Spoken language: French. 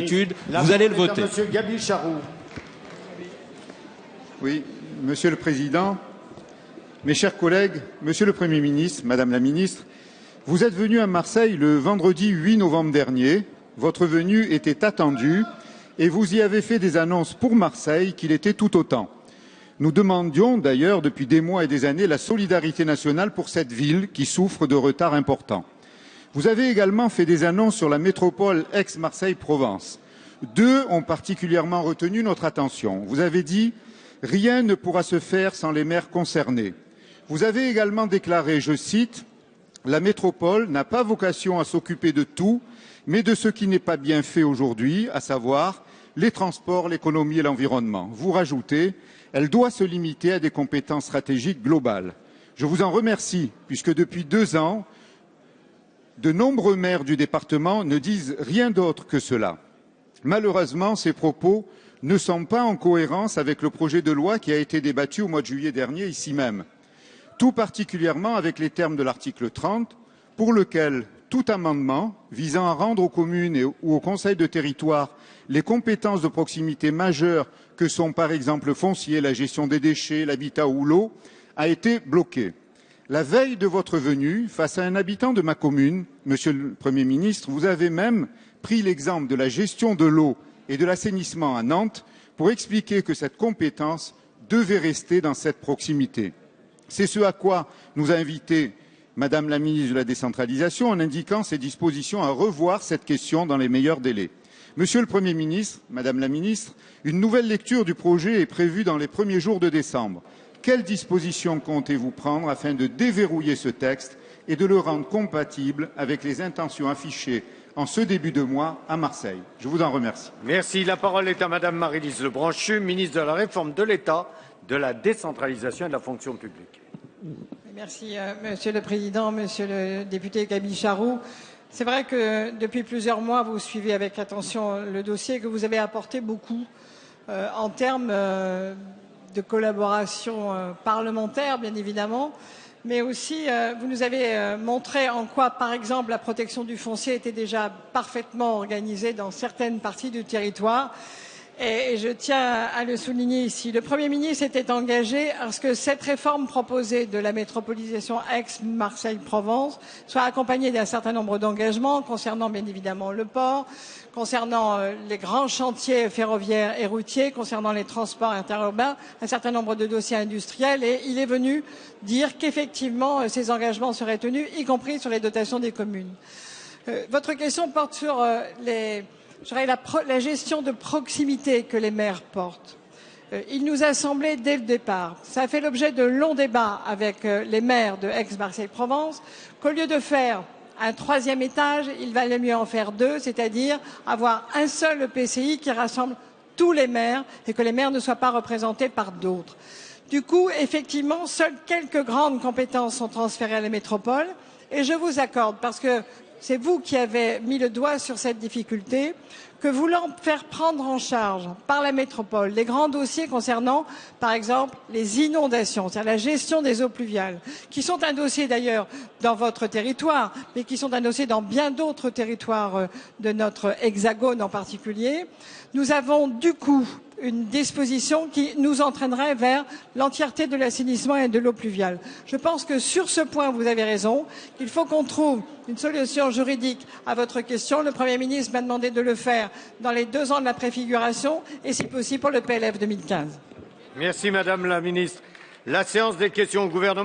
Vous allez le voter. Monsieur Gaby Charroux. Oui, Monsieur le Président, mes chers collègues, Monsieur le Premier ministre, Madame la Ministre, vous êtes venu à Marseille le vendredi 8 novembre dernier. Votre venue était attendue et vous y avez fait des annonces pour Marseille qu'il était tout autant. Nous demandions d'ailleurs depuis des mois et des années la solidarité nationale pour cette ville qui souffre de retards importants. Vous avez également fait des annonces sur la métropole Aix-Marseille-Provence. Deux ont particulièrement retenu notre attention. Vous avez dit « Rien ne pourra se faire sans les maires concernés ». Vous avez également déclaré, je cite, « La métropole n'a pas vocation à s'occuper de tout, mais de ce qui n'est pas bien fait aujourd'hui, à savoir les transports, l'économie et l'environnement. » Vous rajoutez « Elle doit se limiter à des compétences stratégiques globales ». Je vous en remercie, puisque depuis 2 ans, de nombreux maires du département ne disent rien d'autre que cela. Malheureusement, ces propos ne sont pas en cohérence avec le projet de loi qui a été débattu au mois de juillet dernier ici même, tout particulièrement avec les termes de l'article 30, pour lequel tout amendement visant à rendre aux communes ou aux conseils de territoire les compétences de proximité majeures que sont par exemple le foncier, la gestion des déchets, l'habitat ou l'eau, a été bloqué. La veille de votre venue, face à un habitant de ma commune, Monsieur le Premier ministre, vous avez même pris l'exemple de la gestion de l'eau et de l'assainissement à Nantes pour expliquer que cette compétence devait rester dans cette proximité. C'est ce à quoi nous a invité Madame la ministre de la décentralisation en indiquant ses dispositions à revoir cette question dans les meilleurs délais. Monsieur le Premier ministre, Madame la ministre, une nouvelle lecture du projet est prévue dans les premiers jours de décembre. Quelles dispositions comptez-vous prendre afin de déverrouiller ce texte et de le rendre compatible avec les intentions affichées en ce début de mois à Marseille? Je vous en remercie. Merci. La parole est à Madame Maryse Lebranchu, ministre de la Réforme de l'État, de la décentralisation et de la fonction publique. Merci, Monsieur le Président, Monsieur le député Gaby Charroux. C'est vrai que depuis plusieurs mois, vous suivez avec attention le dossier et que vous avez apporté beaucoup en termes de collaboration parlementaire, bien évidemment, mais aussi vous nous avez montré en quoi, par exemple, la protection du foncier était déjà parfaitement organisée dans certaines parties du territoire. Et je tiens à le souligner ici. Le Premier ministre était engagé à ce que cette réforme proposée de la métropolisation Aix-Marseille-Provence soit accompagnée d'un certain nombre d'engagements concernant bien évidemment le port, concernant les grands chantiers ferroviaires et routiers, concernant les transports interurbains, un certain nombre de dossiers industriels. Et il est venu dire qu'effectivement ces engagements seraient tenus, y compris sur les dotations des communes. Votre question porte sur la gestion de proximité que les maires portent. Il nous a semblé dès le départ, ça a fait l'objet de longs débats avec les maires de Aix-Marseille-Provence, qu'au lieu de faire un 3e étage, il valait mieux en faire 2, c'est-à-dire avoir un seul EPCI qui rassemble tous les maires et que les maires ne soient pas représentés par d'autres. Du coup, effectivement, seules quelques grandes compétences sont transférées à la métropole et je vous accorde, parce que c'est vous qui avez mis le doigt sur cette difficulté, que voulant faire prendre en charge par la métropole les grands dossiers concernant, par exemple, les inondations, c'est-à-dire la gestion des eaux pluviales, qui sont un dossier d'ailleurs dans votre territoire, mais qui sont un dossier dans bien d'autres territoires de notre hexagone en particulier, nous avons du coup une disposition qui nous entraînerait vers l'entièreté de l'assainissement et de l'eau pluviale. Je pense que sur ce point, vous avez raison, qu'il faut qu'on trouve une solution juridique à votre question. Le Premier ministre m'a demandé de le faire dans les 2 ans de la préfiguration et si possible pour le PLF 2015. Merci Madame la ministre. La séance des questions au gouvernement